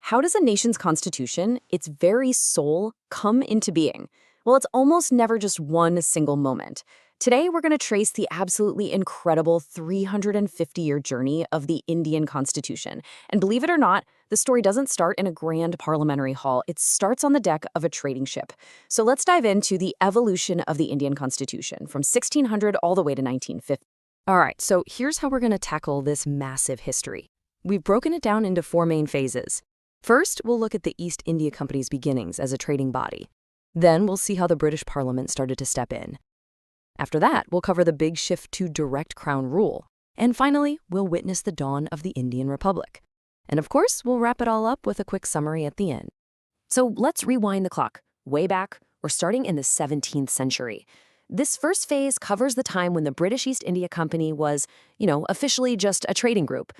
How does a nation's constitution, its very soul, come into being? Well, it's almost never just one single moment. Today, we're going to trace the absolutely incredible 350-year journey of the Indian Constitution. And believe it or not, the story doesn't start in a grand parliamentary hall. It starts on the deck of a trading ship. So let's dive into the evolution of the Indian Constitution from 1600 all the way to 1950. All right, so here's how we're going to tackle this massive history. We've broken it down into four main phases. First, we'll look at the East India Company's beginnings as a trading body. Then we'll see how the British Parliament started to step in. After that, we'll cover the big shift to direct crown rule. And finally, we'll witness the dawn of the Indian Republic. And of course, we'll wrap it all up with a quick summary at the end. So let's rewind the clock. Way back, we're starting in the 17th century. This first phase covers the time when the British East India Company was, officially just a trading group.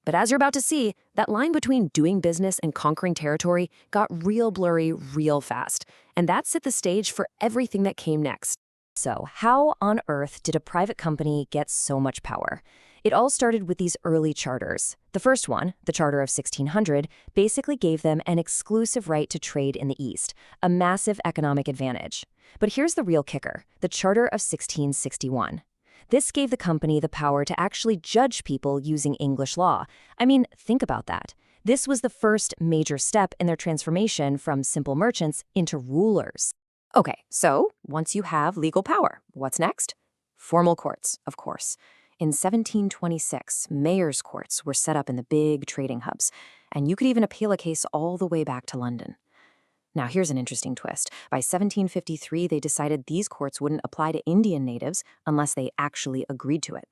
But as you're about to see, that line between doing business and conquering territory got real blurry real fast. And that set the stage for everything that came next. So, how on earth did a private company get so much power? It all started with these early charters. The first one, the Charter of 1600, basically gave them an exclusive right to trade in the East, a massive economic advantage. But here's the real kicker, the Charter of 1661. This gave the company the power to actually judge people using English law. I mean, think about that. This was the first major step in their transformation from simple merchants into rulers. Okay, so once you have legal power, what's next? Formal courts, of course. In 1726, mayor's courts were set up in the big trading hubs, and you could even appeal a case all the way back to London. Now, here's an interesting twist. By 1753, they decided these courts wouldn't apply to Indian natives unless they actually agreed to it.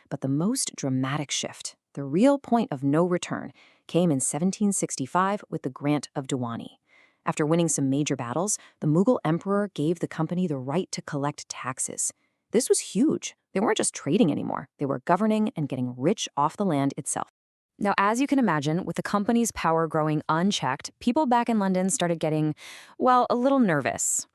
But the most dramatic shift, the real point of no return, came in 1765 with the grant of Diwani. After winning some major battles, the Mughal emperor gave the company the right to collect taxes. This was huge. They weren't just trading anymore. They were governing and getting rich off the land itself. Now, as you can imagine, with the company's power growing unchecked, people back in London started getting, a little nervous.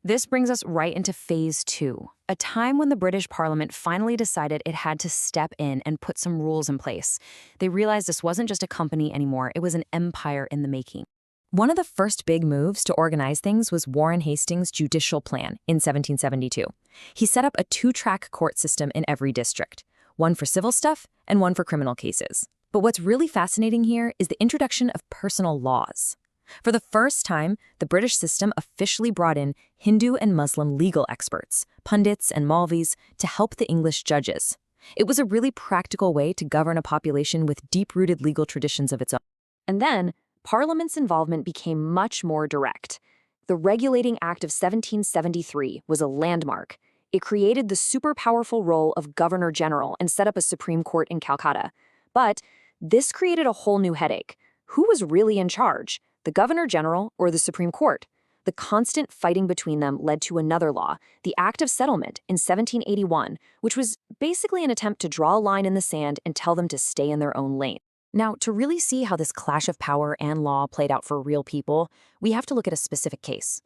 This brings us right into phase 2, a time when the British Parliament finally decided it had to step in and put some rules in place. They realized this wasn't just a company anymore, it was an empire in the making. One of the first big moves to organize things was Warren Hastings' judicial plan in 1772. He set up a 2-track court system in every district, one for civil stuff and one for criminal cases. But what's really fascinating here is the introduction of personal laws. For the first time, the British system officially brought in Hindu and Muslim legal experts, pundits and Maulvis, to help the English judges. It was a really practical way to govern a population with deep-rooted legal traditions of its own. And then, Parliament's involvement became much more direct. The Regulating Act of 1773 was a landmark. It created the super-powerful role of Governor General and set up a Supreme Court in Calcutta. But this created a whole new headache. Who was really in charge? The Governor General or the Supreme Court? The constant fighting between them led to another law, the Act of Settlement in 1781, which was basically an attempt to draw a line in the sand and tell them to stay in their own lane. Now, to really see how this clash of power and law played out for real people, we have to look at a specific case.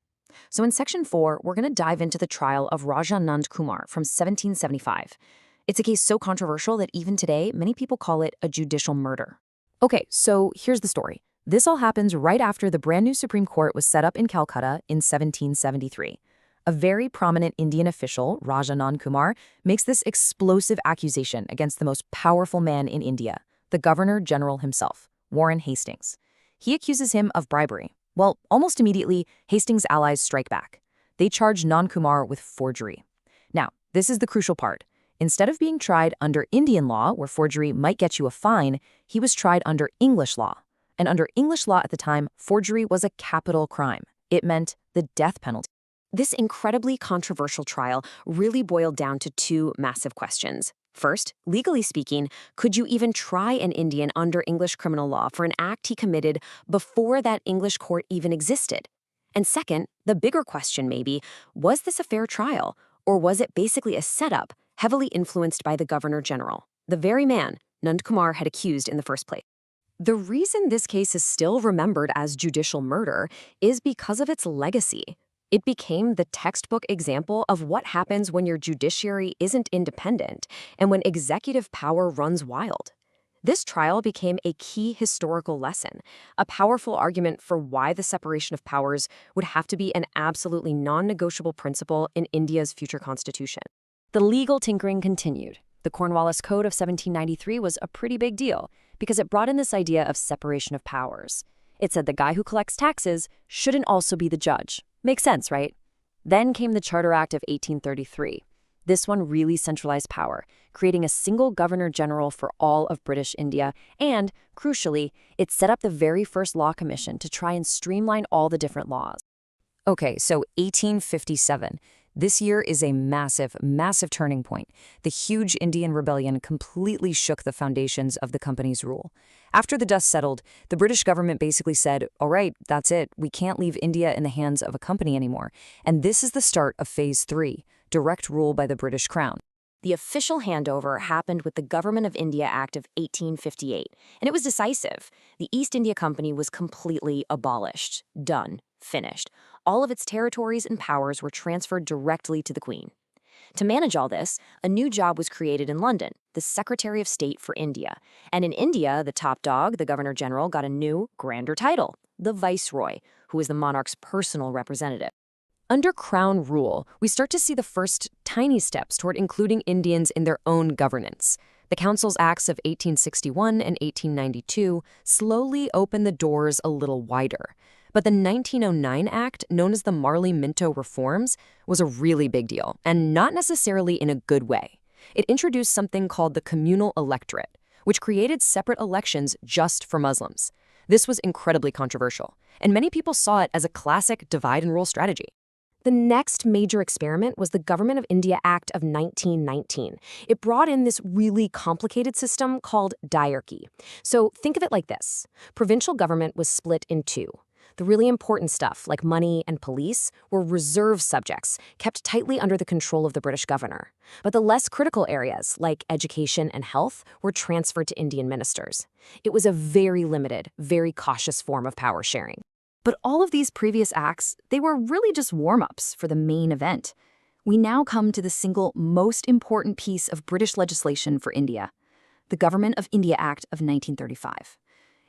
So in Section 4, we're going to dive into the trial of Raja Nand Kumar from 1775. It's a case so controversial that even today, many people call it a judicial murder. Okay, so here's the story. This all happens right after the brand new Supreme Court was set up in Calcutta in 1773. A very prominent Indian official, Raja Nand Kumar, makes this explosive accusation against the most powerful man in India, the Governor General himself, Warren Hastings. He accuses him of bribery. Well, almost immediately, Hastings' allies strike back. They charge Nand Kumar with forgery. Now, this is the crucial part. Instead of being tried under Indian law, where forgery might get you a fine, he was tried under English law. And under English law at the time, forgery was a capital crime. It meant the death penalty. This incredibly controversial trial really boiled down to two massive questions. First, legally speaking, could you even try an Indian under English criminal law for an act he committed before that English court even existed? And second, the bigger question maybe, was this a fair trial? Or was it basically a setup heavily influenced by the Governor General, the very man Nand Kumar had accused in the first place? The reason this case is still remembered as judicial murder is because of its legacy. It became the textbook example of what happens when your judiciary isn't independent and when executive power runs wild. This trial became a key historical lesson, a powerful argument for why the separation of powers would have to be an absolutely non-negotiable principle in India's future constitution. The legal tinkering continued. The Cornwallis Code of 1793 was a pretty big deal because it brought in this idea of separation of powers. It said the guy who collects taxes shouldn't also be the judge. Makes sense, right? Then came the Charter Act of 1833. This one really centralized power, creating a single governor-general for all of British India, and, crucially, it set up the very first law commission to try and streamline all the different laws. Okay, so 1857. This year is a massive, massive turning point. The huge Indian rebellion completely shook the foundations of the company's rule. After the dust settled, the British government basically said, all right, that's it. We can't leave India in the hands of a company anymore. And this is the start of Phase 3, direct rule by the British Crown. The official handover happened with the Government of India Act of 1858, and it was decisive. The East India Company was completely abolished. Done. Finished. All of its territories and powers were transferred directly to the Queen. To manage all this, a new job was created in London, the Secretary of State for India. And in India, the top dog, the Governor-General, got a new, grander title, the Viceroy, who was the monarch's personal representative. Under Crown rule, we start to see the first tiny steps toward including Indians in their own governance. The Council's Acts of 1861 and 1892 slowly opened the doors a little wider. But the 1909 Act, known as the Marley-Minto Reforms, was a really big deal, and not necessarily in a good way. It introduced something called the communal electorate, which created separate elections just for Muslims. This was incredibly controversial, and many people saw it as a classic divide-and-rule strategy. The next major experiment was the Government of India Act of 1919. It brought in this really complicated system called diarchy. So think of it like this. Provincial government was split in two. The really important stuff, like money and police, were reserve subjects, kept tightly under the control of the British governor. But the less critical areas, like education and health, were transferred to Indian ministers. It was a very limited, very cautious form of power sharing. But all of these previous acts, they were really just warm-ups for the main event. We now come to the single most important piece of British legislation for India, the Government of India Act of 1935.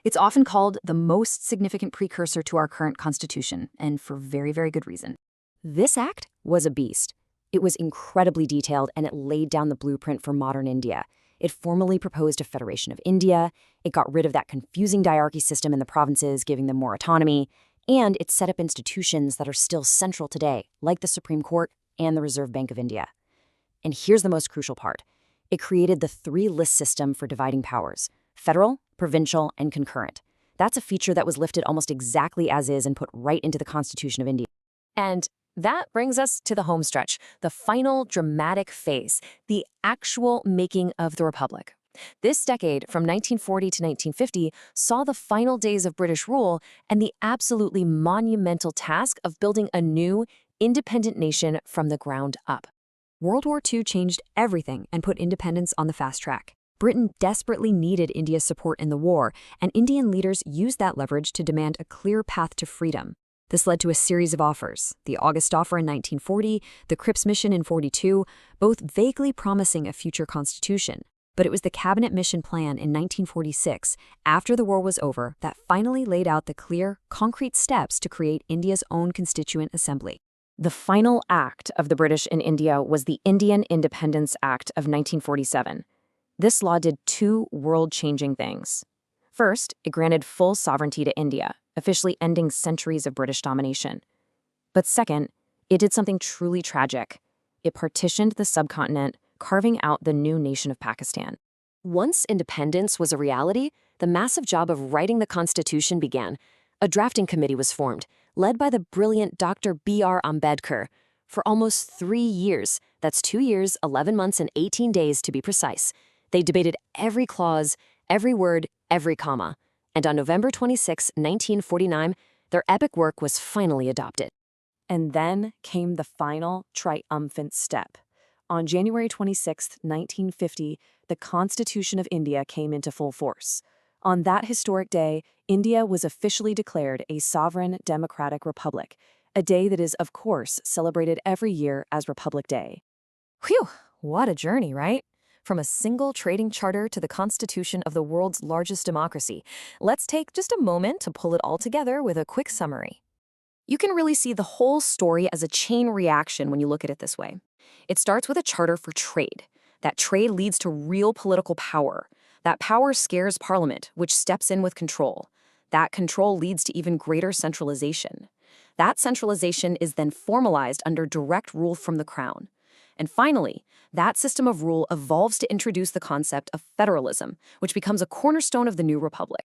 It's often called the most significant precursor to our current constitution, and for very, very good reason. This act was a beast. It was incredibly detailed, and it laid down the blueprint for modern India. It formally proposed a federation of India, it got rid of that confusing diarchy system in the provinces, giving them more autonomy, and it set up institutions that are still central today, like the Supreme Court and the Reserve Bank of India. And here's the most crucial part. It created the three-list system for dividing powers: federal, provincial, and concurrent. That's a feature that was lifted almost exactly as is and put right into the Constitution of India. And that brings us to the home stretch, the final dramatic phase, the actual making of the Republic. This decade, from 1940 to 1950, saw the final days of British rule and the absolutely monumental task of building a new, independent nation from the ground up. World War II changed everything and put independence on the fast track. Britain desperately needed India's support in the war, and Indian leaders used that leverage to demand a clear path to freedom. This led to a series of offers: the August Offer in 1940, the Cripps Mission in 42, both vaguely promising a future constitution. But it was the Cabinet Mission Plan in 1946, after the war was over, that finally laid out the clear, concrete steps to create India's own Constituent Assembly. The final act of the British in India was the Indian Independence Act of 1947. This law did two world-changing things. First, it granted full sovereignty to India, officially ending centuries of British domination. But second, it did something truly tragic. It partitioned the subcontinent, carving out the new nation of Pakistan. Once independence was a reality, the massive job of writing the Constitution began. A drafting committee was formed, led by the brilliant Dr. B.R. Ambedkar. For almost 3 years, that's 2 years, 11 months, and 18 days to be precise, they debated every clause, every word, every comma. And on November 26, 1949, their epic work was finally adopted. And then came the final triumphant step. On January 26, 1950, the Constitution of India came into full force. On that historic day, India was officially declared a sovereign democratic republic, a day that is, of course, celebrated every year as Republic Day. Whew, what a journey, right? From a single trading charter to the constitution of the world's largest democracy. Let's take just a moment to pull it all together with a quick summary. You can really see the whole story as a chain reaction when you look at it this way. It starts with a charter for trade. That trade leads to real political power. That power scares Parliament, which steps in with control. That control leads to even greater centralization. That centralization is then formalized under direct rule from the Crown. And finally, that system of rule evolves to introduce the concept of federalism, which becomes a cornerstone of the new republic.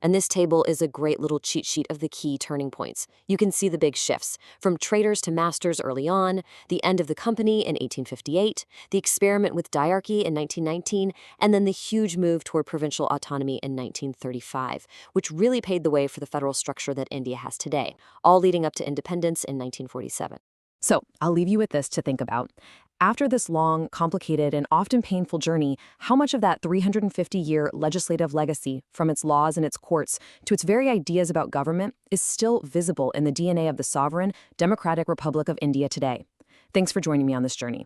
And this table is a great little cheat sheet of the key turning points. You can see the big shifts, from traders to masters early on, the end of the company in 1858, the experiment with diarchy in 1919, and then the huge move toward provincial autonomy in 1935, which really paved the way for the federal structure that India has today, all leading up to independence in 1947. So, I'll leave you with this to think about. After this long, complicated, and often painful journey, how much of that 350-year legislative legacy, from its laws and its courts to its very ideas about government, is still visible in the DNA of the sovereign, democratic Republic of India today? Thanks for joining me on this journey.